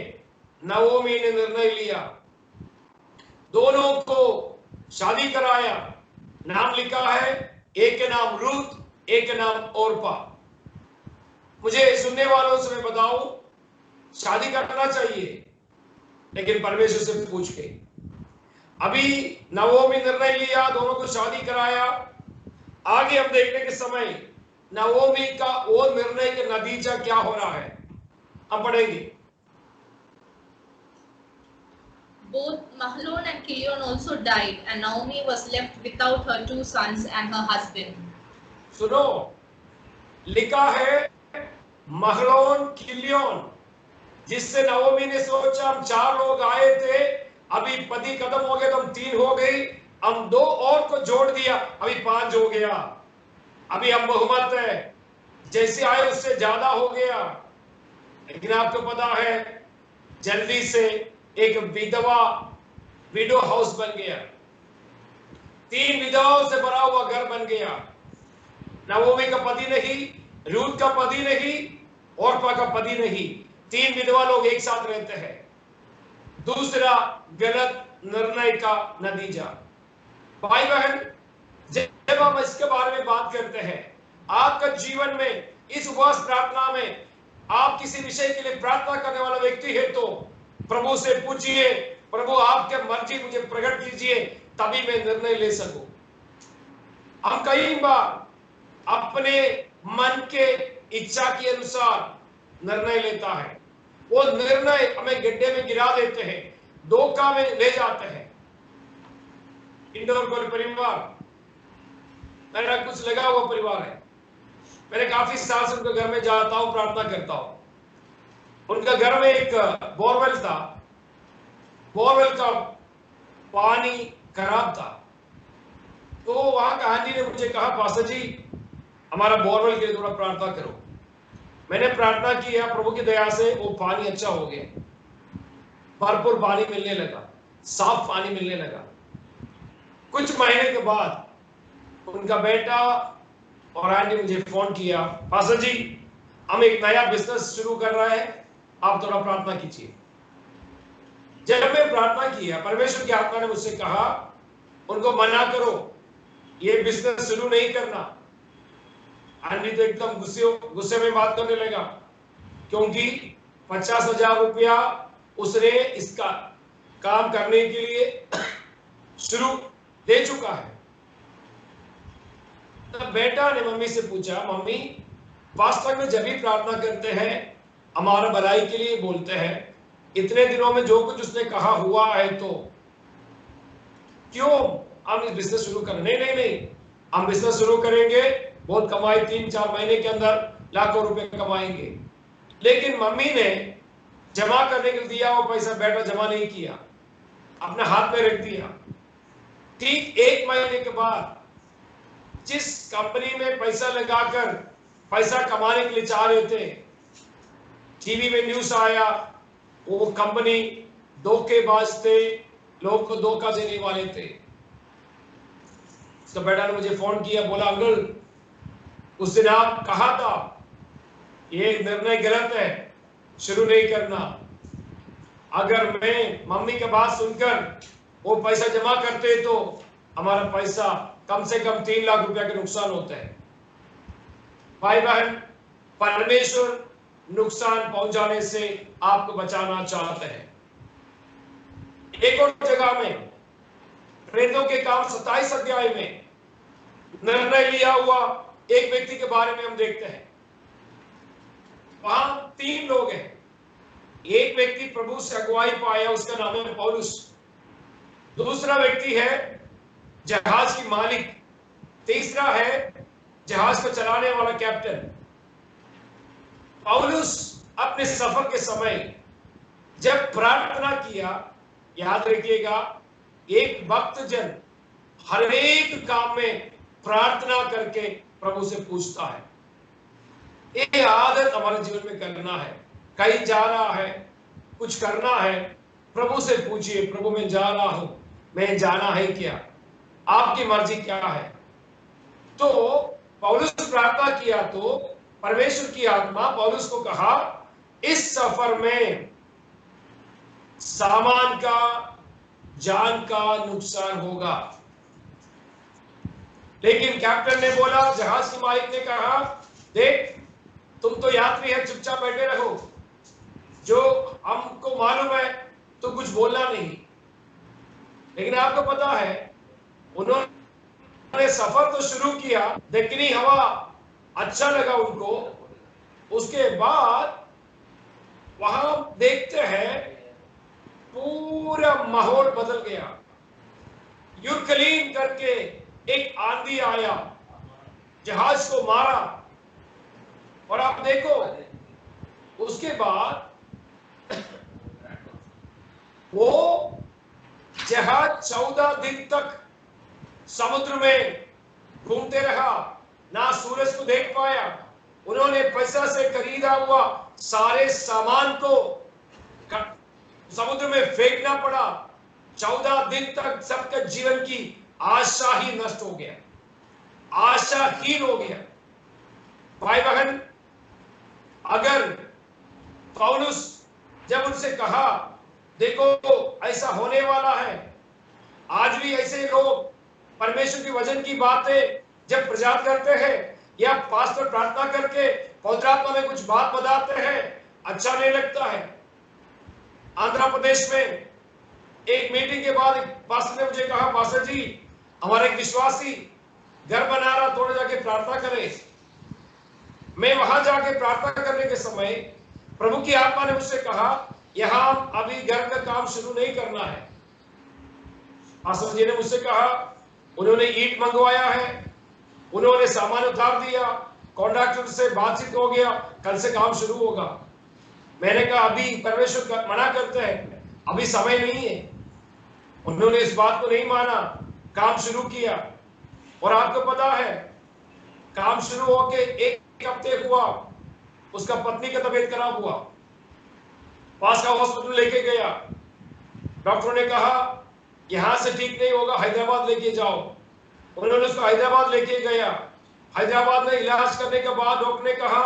नवोमी ने निर्णय लिया, दोनों को शादी कराया। नाम लिखा है, एक के नाम रूत, एक के नाम ओरपा। मुझे सुनने वालों से मैं बताऊं, शादी करना चाहिए, लेकिन परमेश्वर से पूछ के। अभी नवोमी निर्णय लिया, दोनों को शादी कराया। आगे हम देखने के समय नवोमी का वो निर्णय का नतीजा क्या हो रहा है, हम पढ़ेंगे। Both Mahlon and Chilion also died, and Naomi was left without her 2 sons and her husband. सुनो, लिखा है महलोन किलियोन, जिससे नवोमी ने सोचा हम 4 लोग आए थे, अभी पति खत्म हो गए तो हम 3 हो गई, हम 2 और को जोड़ दिया, अभी 5 हो गया। अभी हम बहुमत है, जैसे आए उससे ज्यादा हो गया। लेकिन आपको पता है, जल्दी से एक विडो हाउस बन गया, 3 विधवाओं से भरा हुआ घर बन गया। नवोमी का पति नहीं, रूत का पति नहीं, ओरपा का पति नहीं, 3 विधवा लोग एक साथ रहते हैं। दूसरा गलत निर्णय का नतीजा। भाई बहन, जब हम इसके बारे में बात करते हैं, आपका जीवन में इस उपवास प्रार्थना में आप किसी विषय के लिए प्रार्थना करने वाला व्यक्ति है तो प्रभु से पूछिए, प्रभु आपके मर्जी मुझे प्रकट कीजिए, तभी मैं निर्णय ले सकूं। हम कई बार अपने मन के इच्छा के अनुसार निर्णय लेता है, वो निर्णय हमें गड्ढे में गिरा देते हैं, धोखा में ले जाते हैं। इंदौर कोई परिवार, मेरा कुछ लगा हुआ परिवार है, मैंने काफी साल से उनके घर में जाता हूं, प्रार्थना करता हूं। उनका घर में एक बोरवेल था, बोरवेल का पानी खराब था। तो वहां का आंटी ने मुझे कहा, पास्टर जी हमारा बोरवेल के लिए थोड़ा प्रार्थना करो। मैंने प्रार्थना किया, प्रभु की दया से वो पानी अच्छा हो गया, भरपूर पानी मिलने लगा, साफ पानी मिलने लगा। कुछ महीने के बाद उनका बेटा और आंटी मुझे फोन किया, पास्टर जी हम एक नया बिजनेस शुरू कर रहे हैं, आप थोड़ा प्रार्थना कीजिए। जब मैं प्रार्थना किया, परमेश्वर की आत्मा ने मुझसे कहा उनको मना करो, ये बिजनेस शुरू नहीं करना। आंटी तो एकदम गुस्से में बात करने लगा, क्योंकि 50,000 रुपया उसने इसका काम करने के लिए शुरू दे चुका है। तब बेटा ने मम्मी से पूछा, मम्मी वास्तव में जब भी प्रार्थना करते हैं हमारा भलाई के लिए बोलते हैं, इतने दिनों में जो कुछ उसने कहा हुआ है, तो क्यों हम इस बिजनेस शुरू करें? नहीं, हम बिजनेस शुरू करेंगे, बहुत कमाई, 3-4 महीने के अंदर लाखों रुपए कमाएंगे। लेकिन मम्मी ने जमा करने के लिए दिया वो पैसा बेटा जमा नहीं किया, अपने हाथ में रख दिया। ठीक 1 महीने के बाद जिस कंपनी में पैसा लगाकर पैसा कमाने के लिए चाह रहे थे, टीवी में न्यूज आया वो कंपनी धोखेबाज थे, लोगों को धोखा देने वाले थे। उसका बेटा ने मुझे फोन किया, बोला अंकल उस दिन आप कहा था ये निर्णय गलत है, शुरू नहीं करना। अगर मैं मम्मी की बात सुनकर वो पैसा जमा करते तो हमारा पैसा कम से कम 3 लाख रुपया के नुकसान होता है। भाई बहन, परमेश्वर नुकसान पहुंचाने से आपको बचाना चाहते हैं। एक और जगह में प्रेरितों के काम 27 अध्याय में निर्णय लिया हुआ एक व्यक्ति के बारे में हम देखते हैं। वहां 3 लोग हैं। एक व्यक्ति प्रभु से अगुवाई पाया, उसका नाम है पौलुस। दूसरा व्यक्ति है जहाज की मालिक। तीसरा है जहाज को चलाने वाला कैप्टन। पौलुस अपने सफर के समय जब प्रार्थना किया, याद रखिएगा, एक भक्त जन हर एक काम में प्रार्थना करके प्रभु से पूछता है। ये आदत हमारे जीवन में करना है। कहीं जा रहा है, कुछ करना है, प्रभु से पूछिए, प्रभु मैं जा रहा हूं, मैं जाना है क्या, आपकी मर्जी क्या है। तो पौलुस प्रार्थना किया तो परमेश्वर की आत्मा पौलुस को कहा इस सफर में सामान का, जान का नुकसान होगा। लेकिन कैप्टन ने बोला, जहाज के मालिक ने कहा, देख तुम तो यात्री है, चुपचाप बैठे रहो, जो हमको मालूम है तो कुछ बोलना नहीं। लेकिन आपको पता है उन्होंने सफर तो शुरू किया, दक्षिणी हवा अच्छा लगा उनको, उसके बाद वहां देखते हैं पूरा माहौल बदल गया। यूरकलीन करके एक आंधी आया, जहाज को मारा, और आप देखो उसके बाद वो जहाज 14 दिन तक समुद्र में घूमते रहा, ना सूरज को देख पाया। उन्होंने पैसा से खरीदा हुआ सारे सामान को समुद्र में फेंकना पड़ा। 14 दिन तक सबके जीवन की आशा ही नष्ट हो गया, आशाहीन हो गया। भाई बहन, अगर पौलुस जब उनसे कहा, देखो ऐसा होने वाला है, आज भी ऐसे लोग परमेश्वर की वचन की बातें जब प्रचार करते हैं या पास्टर प्रार्थना करके पवित्र आत्मा में कुछ बात बताते हैं, अच्छा नहीं लगता है। आंध्र प्रदेश में एक मीटिंग के बाद एक पास्टर ने मुझे कहा, पास्टर जी हमारा एक विश्वासी घर बना रहा, थोड़ा जाके प्रार्थना करें। मैं वहां जाके प्रार्थना करने के समय प्रभु की आत्मा ने मुझसे कहा, यहां अभी घर का काम शुरू नहीं करना है। पास्टर जी ने मुझसे कहा, उन्होंने ईंट मंगवाया है, उन्होंने सामान उतार दिया, कॉन्ट्रैक्टर से बातचीत हो गया, कल से काम शुरू होगा। मैंने कहा अभी परमेश्वर मना करते हैं, अभी समय नहीं है। उन्होंने इस बात को नहीं माना, काम शुरू किया, और आपको पता है काम शुरू होके एक हफ्ते हुआ, उसका पत्नी का तबीयत खराब हुआ, पास का हॉस्पिटल लेके गया। डॉक्टरों ने कहा यहां से ठीक नहीं होगा, हैदराबाद लेके जाओ। उन्होंने उसको हैदराबाद लेके गया। हैदराबाद में इलाज करने के बाद डॉक्टर ने कहा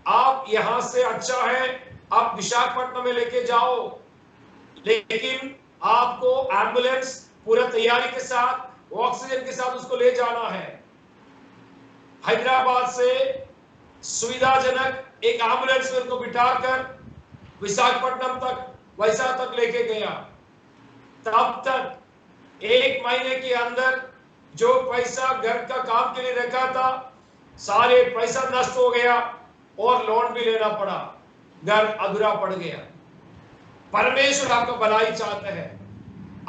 आप यहां से अच्छा है आप विशाखापट्टनम में लेके जाओ, लेकिन आपको एम्बुलेंस पूरा तैयारी के साथ ऑक्सीजन के साथ उसको ले जाना है। हैदराबाद से सुविधाजनक एक एम्बुलेंस में उनको बिठाकर विशाखापट्टनम तक, वैसा तक लेके गया। तब तक 1 महीने के अंदर जो पैसा घर का काम के लिए रखा था, सारे पैसा नष्ट हो गया और लोन भी लेना पड़ा, घर अधूरा पड़ गया। परमेश्वर आपका भलाई चाहते हैं।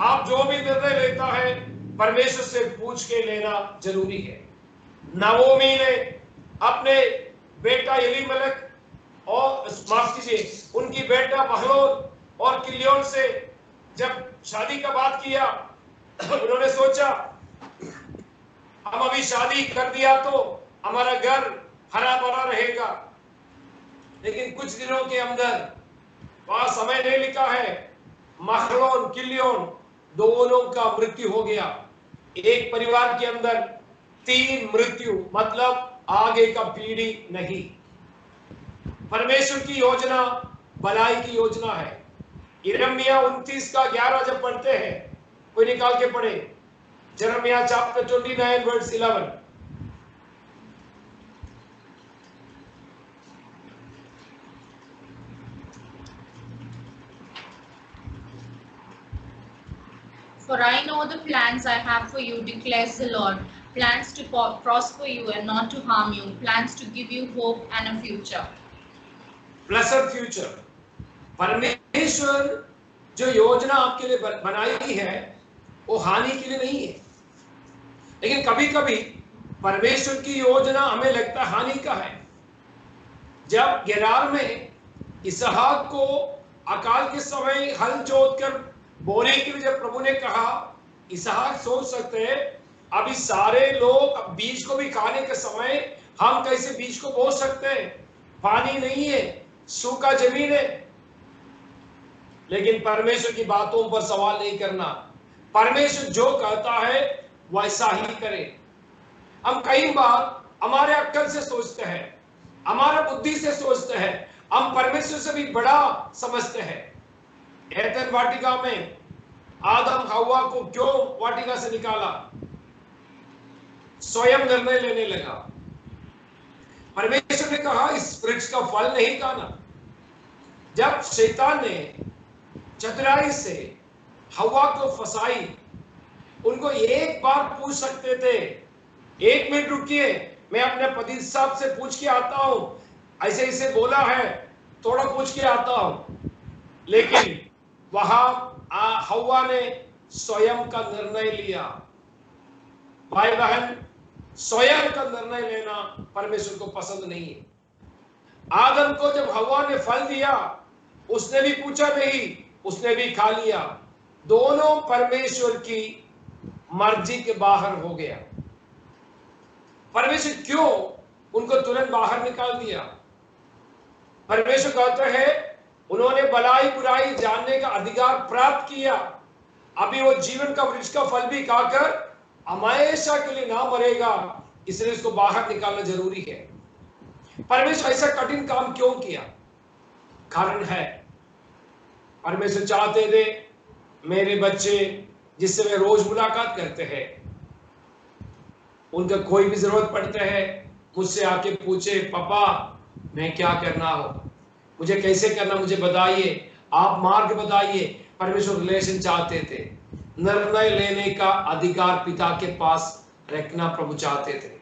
आप जो भी निर्णय लेता है परमेश्वर से पूछ के लेना जरूरी है। नवोमी ने अपने बेटा एलीमेलेक और माफ कीजिए उनकी बेटा महलोन और किलियोन से जब शादी का बात किया, उन्होंने सोचा हम अभी शादी कर दिया तो हमारा घर हरा भरा रहेगा, लेकिन कुछ दिनों के अंदर, वहां समय नहीं लिखा है, महलोन किलियोन दोनों का मृत्यु हो गया। एक परिवार के अंदर 3 मृत्यु, मतलब आगे का पीढ़ी नहीं। परमेश्वर की योजना भलाई की योजना है। यिर्मयाह 29 का 11 जब पढ़ते हैं, कोई निकाल के पढ़े, यिर्मयाह chapter 29 verse 11। For I know the plans I have for you, declares the Lord, plans to prosper you and not to harm you, plans to give you hope and a future. Blessed future. परमेश्वर जो योजना आपके लिए बनाई है वो हानि के लिए नहीं है, लेकिन कभी कभी परमेश्वर की योजना हमें लगता है हानि का है। जब गेरार में इसहाक को अकाल के समय हल जोतकर बोने के लिए जब प्रभु ने कहा, इसहाक सोच सकते हैं अभी सारे लोग बीज को भी खाने के समय हम कैसे बीज को बो सकते हैं, पानी नहीं है, सूखा जमीन है। लेकिन परमेश्वर की बातों पर सवाल नहीं करना। परमेश्वर जो कहता है वैसा ही करे। हम कई बार हमारे अक्ल से सोचते हैं, हमारा बुद्धि से सोचते हैं, हम परमेश्वर से भी बड़ा समझते हैं। एदन वाटिका में आदम हव्वा को क्यों वाटिका से निकाला? स्वयं निर्णय लेने लगा। परमेश्वर ने कहा इस वृक्ष का फल नहीं खाना। जब शैतान ने चतुराई से हव्वा को फंसाई, उनको एक बार पूछ सकते थे, 1 मिनट रुकिए, मैं अपने पति साहब से पूछ के आता हूं, ऐसे ऐसे बोला है, थोड़ा पूछ के आता हूं। लेकिन वहां हव्वा ने स्वयं का निर्णय लिया। भाई बहन, स्वयं का निर्णय लेना परमेश्वर को पसंद नहीं है। आदम को जब हव्वा ने फल दिया, उसने भी पूछा नहीं, उसने भी खा लिया। दोनों परमेश्वर की मर्जी के बाहर हो गया। परमेश्वर क्यों उनको तुरंत बाहर निकाल दिया? परमेश्वर कहते हैं उन्होंने भलाई बुराई जानने का अधिकार प्राप्त किया, अभी वो जीवन का वृक्ष का फल भी खाकर हमेशा के लिए ना मरेगा, इसलिए उसको बाहर निकालना जरूरी है। परमेश्वर ऐसा कठिन काम क्यों किया? कारण है, परमेश्वर चाहते थे मेरे बच्चे जिससे वे रोज मुलाकात करते हैं, उनका कोई भी जरूरत पड़ते है मुझसे आके पूछे, पापा मैं क्या करना हो, मुझे कैसे करना, मुझे बताइए, आप मार्ग बताइए। परमेश्वर रिलेशन चाहते थे, निर्णय लेने का अधिकार पिता के पास रखना प्रभु चाहते थे।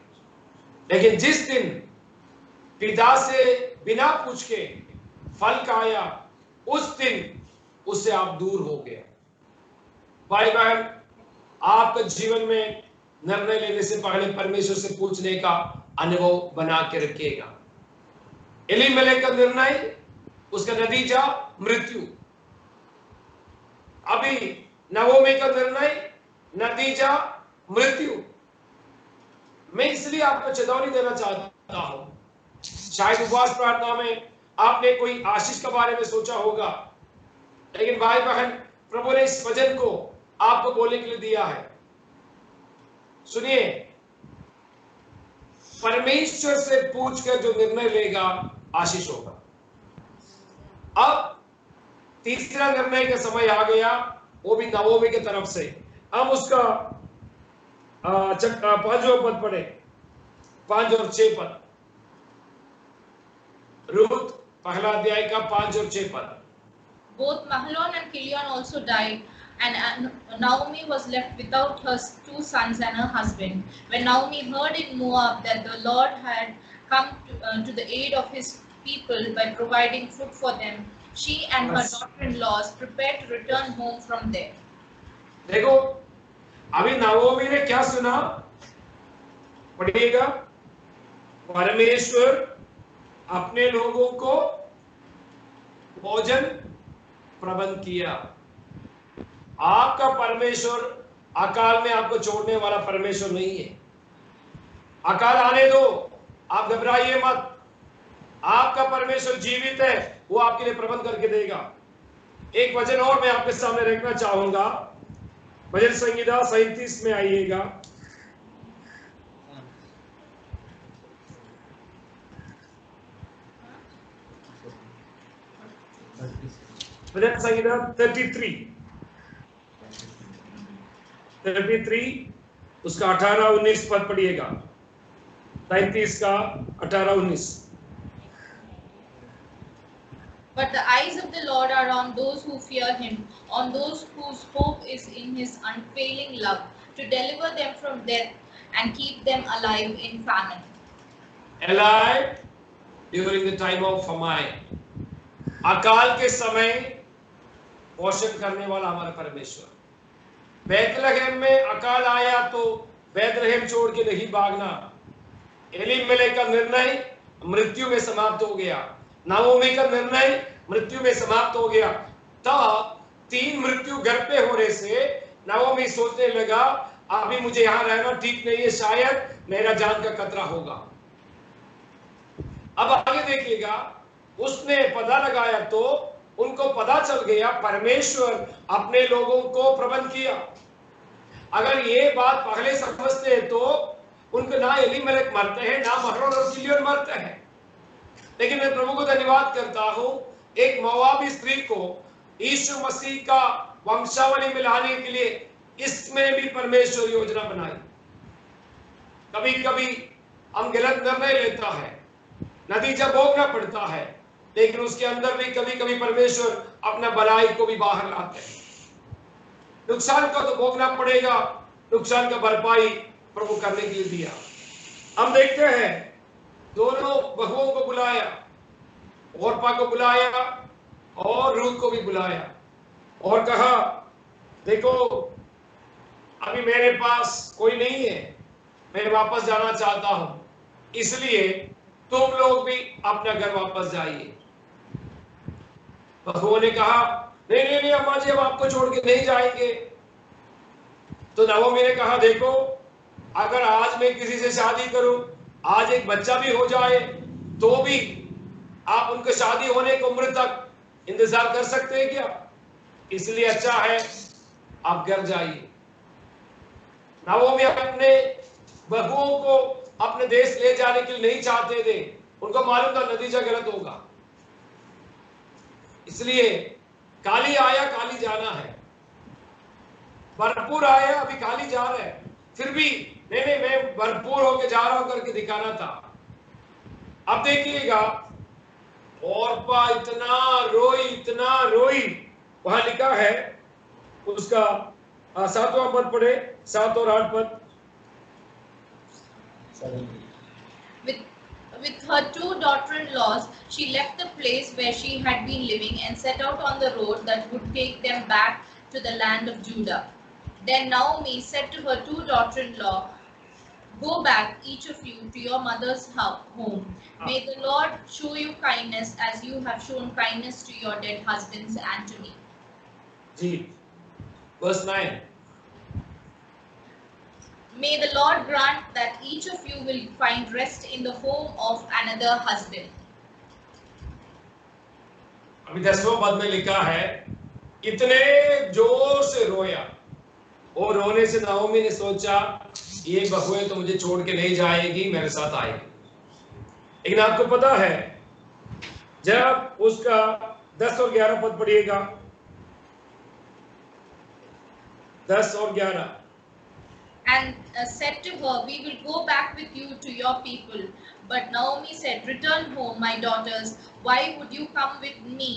लेकिन जिस दिन पिता से बिना पूछ के फल खाया, उस दिन उससे आप दूर हो गए। भाई बहन, आपका जीवन में निर्णय लेने से पहले परमेश्वर से पूछने का अनुभव बना के रखिएगा। एलीमेलेक का निर्णय, उसका नतीजा मृत्यु। अभी नवोमी का निर्णय, नतीजा मृत्यु। मैं इसलिए आपको चेतावनी देना चाहता हूं। शायद उपवास प्रार्थना में आपने कोई आशीष के बारे में सोचा होगा, लेकिन भाई बहन, प्रभु ने इस वचन को आपको बोलने के लिए दिया है। सुनिए, परमेश्वर से पूछकर जो निर्णय लेगा आशीष होगा। अब तीसरा निर्णय का समय आ गया, वो भी नवोमी की तरफ से। हम उसका 5वां पद पढ़े, 5 और 6 पद। रूत पहला अध्याय का 5 और 6 पद। Both Mahlon and Chilion also died, and Naomi was left without her 2 sons and her husband. When Naomi heard in Moab that the Lord had come to the aid of his people by providing food for them, she and her daughter-in-laws prepared to return home from there. देखो, अभी Naomi ने क्या सुना, पढ़िएगा। परमेश्वर अपने लोगों को भोजन प्रबंध किया। आपका परमेश्वर अकाल में आपको छोड़ने वाला परमेश्वर नहीं है। अकाल आने दो, आप घबराइए मत। आपका परमेश्वर जीवित है, वो आपके लिए प्रबंध करके देगा। एक वचन और मैं आपके सामने रखना चाहूंगा। भजन संहिता 37 में आइएगा। भजन संहिता 33 उसका 18-19 पद पढ़िएगा। 33 का 18-19। But the eyes of the Lord are on those who fear him, on those whose hope is in his unfailing love, to deliver them from death and keep them alive in famine. Alive during the time of famine. अकाल के समय पोषण करने वाला हमारा परमेश्वर। बैतलहम में अकाल आया तो बैतलहम छोड़ के नहीं भागना। एलीमेलेक का निर्णय मृत्यु में समाप्त हो गया। नाओमी का निर्णय मृत्यु में समाप्त हो गया। तब 3 मृत्यु घर पे होने से नाओमी सोचने लगा, अभी मुझे यहाँ रहना ठीक नहीं है, शायद मेरा जान का खतरा होगा। अब आगे देखिएगा, उसने पता लगाया तो उनको पता चल गया परमेश्वर अपने लोगों को प्रबंध किया। अगर ये बात पहले समझते हैं तो उनको ना एलीमेलेक मरते हैं, ना महरोन और किलियन मरते हैं। लेकिन मैं प्रभु को धन्यवाद करता हूं, एक मोआबी स्त्री को यीशु मसीह का वंशावली में लाने के लिए इसमें भी परमेश्वर योजना बनाई। कभी कभी हम गलत निर्णय लेता है, नतीजा भोगना पड़ता है, लेकिन उसके अंदर भी कभी कभी परमेश्वर अपना भलाई को भी बाहर लाते हैं। नुकसान का तो भोगना पड़ेगा, नुकसान का भरपाई प्रभु करने के लिए दिया। हम देखते हैं दोनों बहुओं को बुलाया, ओरपा को बुलाया और रूत को भी बुलाया और कहा देखो अभी मेरे पास कोई नहीं है, मैं वापस जाना चाहता हूं, इसलिए तुम लोग भी अपना घर वापस जाइए। बहुओं ने कहा नहीं नहीं नहीं अम्मा जी, हम आपको छोड़ के नहीं जाएंगे। तो नवोमी ने कहा देखो अगर आज मैं किसी से शादी करूं, आज एक बच्चा भी हो जाए तो भी आप उनके शादी होने की उम्र तक इंतजार कर सकते हैं क्या? इसलिए अच्छा है आप घर जाइए। नवोमी अपने बहुओं को अपने देश ले जाने के लिए नहीं चाहते थे, उनको मालूम था नतीजा गलत होगा। इसलिए काली आया काली जाना है, भरपूर आया अभी काली जा रहा है, फिर भी नहीं नहीं मैं भरपूर होके जा रहा हूं करके दिखाना था। अब देखिएगा ओरपा इतना रोई, वहां लिखा है उसका 7वां पद पढ़े, 7 और 8 पद। With her 2 daughter-in-laws, she left the place where she had been living and set out on the road that would take them back to the land of Judah. Then Naomi said to her 2 daughters-in-law, "Go back, each of you, to your mother's home. May the Lord show you kindness as you have shown kindness to your dead husbands and to me." Ji, verse 9. May the Lord grant that each of you will find rest in the home of another husband. अभी 10वें पद में लिखा है इतने जोर से रोया, और रोने से नाओमी ने सोचा ये बहुएं तो मुझे छोड़ के नहीं जाएगी, मेरे साथ आएगी। लेकिन आपको पता है जब उसका 10 और 11 पद पढ़िएगा, 10 और 11। And said to her, "We will go back with you to your people." But Naomi said, "Return home, my daughters. Why would you come with me?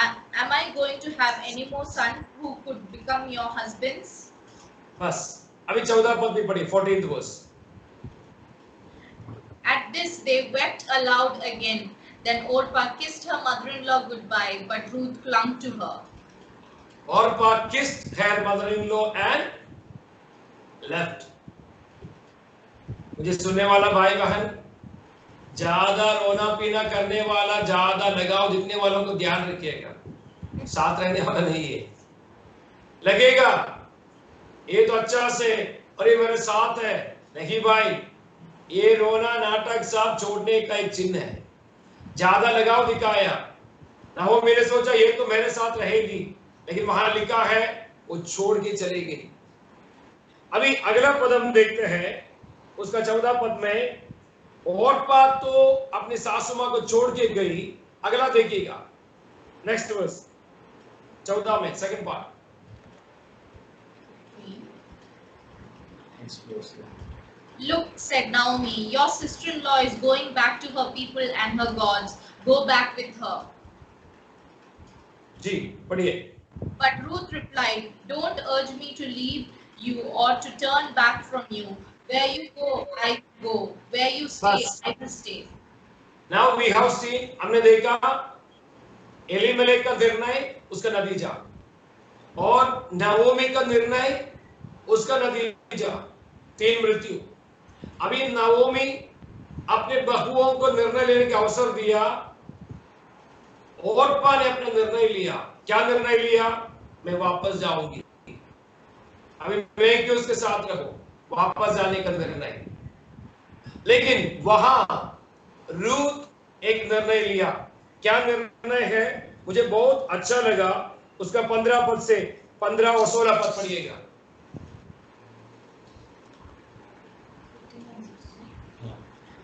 Am I going to have any more sons who could become your husbands?" बस अभी 14 पद भी पढ़िए, 14th verse। At this they wept aloud again. Then Orpah kissed her mother-in-law goodbye, but Ruth clung to her. Orpah kissed her mother-in-law and left। मुझे सुनने वाला भाई बहन, ज्यादा रोना पीना करने वाला, ज्यादा लगाव दिखने वालों को ध्यान रखिएगा, साथ रहने वाला नहीं है। लगेगा ये तो अच्छा से और ये मेरे साथ है, नहीं भाई, ये रोना नाटक सब छोड़ने का एक चिन्ह है। ज्यादा लगाव दिखाया ना, वो मेरे सोचा ये तो मेरे साथ रहेगी, लेकिन वहां लिखा है वो छोड़ के चली गई। अभी अगला पद हम देखते हैं, उसका 14 पद में ओरपा तो अपनी सासू मां को छोड़ के गई। अगला देखिएगा, नेक्स्ट वर्स 14 में second part. "Look," said Naomi, "your sister-in-law is going back to her people and her gods. Go back with her." जी पढ़िए। But Ruth replied, "Don't urge me to leave you or to turn back from you. Where you go, I go. Where you stay, I will stay." Now we have seen, हमने देखा Elimelech का निर्णय, उसका नतीजा, और Naomi का निर्णय, उसका नतीजा, 3 मृत्यु। अभी नाओमी अपने बहुओं को निर्णय लेने का अवसर दिया, ओरपा ने अपना निर्णय लिया। क्या निर्णय लिया? मैं वापस जाऊंगी, अभी मैं क्यों उसके साथ रहूं, वापस जाने का निर्णय। लेकिन वहां रूथ एक निर्णय लिया। क्या निर्णय है? मुझे बहुत अच्छा लगा उसका 15 पद से 15 और 16 पद पढ़िएगा।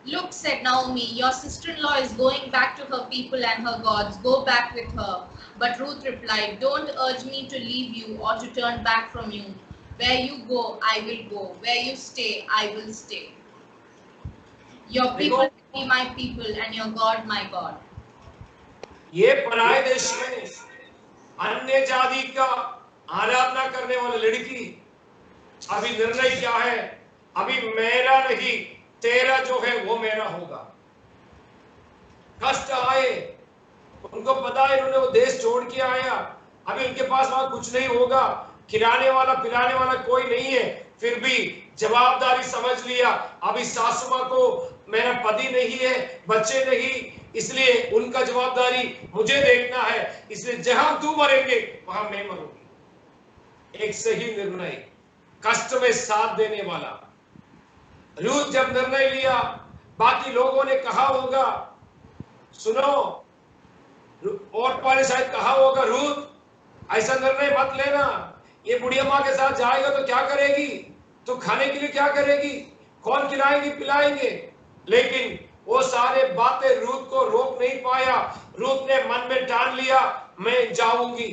Look, said Naomi, your sister-in-law is going back to her people and her gods. Go back with her. But Ruth replied, don't urge me to leave you or to turn back from you. Where you go, I will go. Where you stay, I will stay. Your people will be my people and your God my God. ये पराये देश में अन्य जाति का आराधना करने वाली लड़की अभी निर्णय क्या है? अभी मेरा नहीं, तेरा जो है वो मेरा होगा। कष्ट आए, उनको पता है इन्होंने वो देश छोड़ के आया, अभी उनके पास वहां कुछ नहीं होगा, खिलाने वाला पिलाने वाला कोई नहीं है, फिर भी जवाबदारी समझ लिया। अभी सासू मां को मेरा पति नहीं है, बच्चे नहीं, इसलिए उनका जवाबदारी मुझे देखना है, इसलिए जहां तू मरेंगे वहां मैं मरूंगी। एक सही निर्णय, कष्ट में साथ देने वाला। रूथ जब निर्णय लिया, बाकी लोगों ने कहा होगा, सुनो, और ने शायद कहा होगा, रूथ ऐसा निर्णय मत लेना, ये बुढ़िया माँ के साथ जाएगा तो क्या करेगी, तो खाने के लिए क्या करेगी, कौन खिलाएंगे पिलाएंगे। लेकिन वो सारे बातें रूथ को रोक नहीं पाया। रूथ ने मन में ठान लिया, मैं जाऊंगी।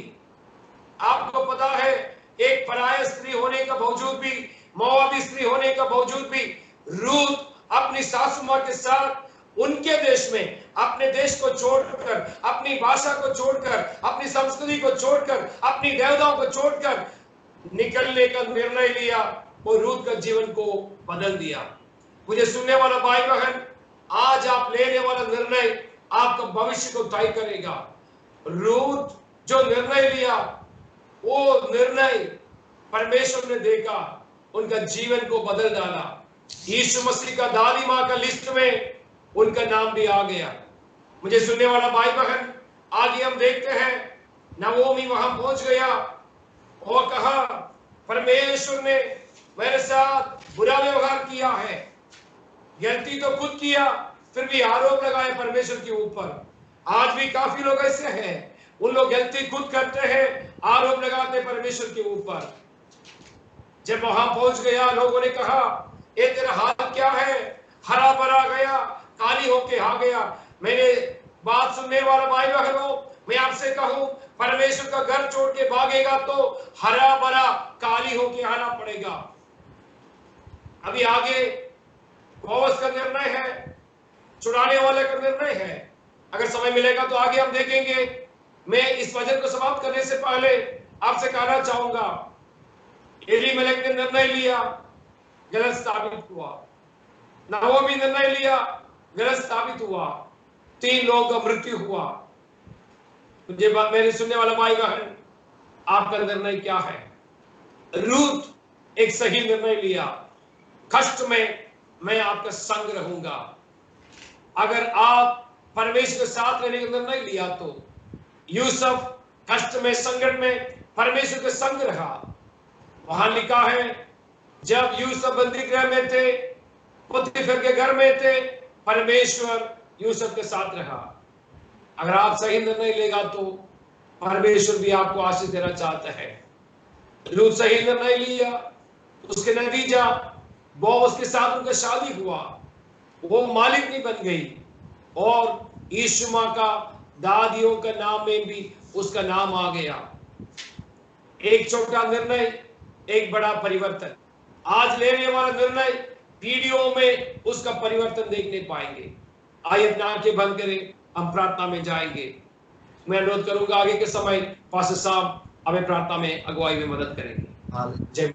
आपको पता है, एक पराया स्त्री होने का बावजूद भी, मोआबी स्त्री होने का बावजूद भी, रूथ अपनी सासू मां के साथ उनके देश में, अपने देश को छोड़कर, अपनी भाषा को छोड़कर, अपनी संस्कृति को छोड़कर, अपनी देवताओं को छोड़कर निकलने का निर्णय लिया और रूथ का जीवन को बदल दिया। मुझे सुनने वाला भाई बहन, आज आप लेने वाला निर्णय आपका भविष्य को तय करेगा। रूथ जो निर्णय लिया, वो निर्णय परमेश्वर ने देखा, उनका जीवन को बदल डाला। यीशु मसीह का दादी माँ का लिस्ट में उनका नाम भी आ गया। मुझे सुनने वाला भाई बहन, आगे हम देखते हैं, नवोमी वहां पहुंच गया और कहा, परमेश्वर ने मेरे साथ बुरा व्यवहार किया है। गलती तो खुद किया, फिर भी आरोप लगाए परमेश्वर के ऊपर। आज भी काफी लोग ऐसे हैं, उन लोग गलती खुद करते हैं, आरोप लगाते परमेश्वर के ऊपर। जब वहां पहुंच गया, लोगों ने कहा, ये तेरा हाल क्या है, हरा भरा गया, काली होके आ गया। मेरे बात सुनने वाला भाई बहनों, मैं आपसे कहूं, परमेश्वर का घर छोड़ के भागेगा तो हरा भरा काली होके आना पड़ेगा। अभी आगे बोअज का निर्णय है, छुड़ाने वाले का निर्णय है। अगर समय मिलेगा तो आगे हम देखेंगे। मैं इस वचन को समाप्त करने से पहले आपसे कहना चाहूंगा, एलीमेलेक ने निर्णय लिया, गलत साबित हुआ। नवोमी निर्णय लिया, गलत साबित हुआ। 3 लोगों का मृत्यु हुआ। मुझे मेरे सुनने वाला भाई बहन, आपका निर्णय क्या है? रूथ एक सही निर्णय लिया, कष्ट में मैं आपका संग रहूंगा। अगर आप परमेश्वर के साथ रहने का निर्णय लिया तो यूसुफ कष्ट में, संकट में परमेश्वर के संग रहा। वहां लिखा है, जब यूसुफ बंदी गृह में थे, पुतीफर के घर में थे, परमेश्वर यूसुफ के साथ रहा। अगर आप सही निर्णय लेगा तो परमेश्वर भी आपको आशीष देना चाहता है। रूथ सही निर्णय लिया, उसके नतीजा बोअज के साथ उनका शादी हुआ, वो मालिक नहीं बन गई, और यीशु मां का दादियों का नाम में भी उसका नाम आ गया। एक छोटा निर्णय, एक बड़ा परिवर्तन। आज लेने वाला निर्णय पीढ़ियों में उसका परिवर्तन देखने पाएंगे। आइए अपनी आंखें बंद करें, हम प्रार्थना में जाएंगे। मैं अनुरोध करूंगा आगे के समय पास्टर साहब हमें प्रार्थना में अगुवाई में मदद करेंगे। जय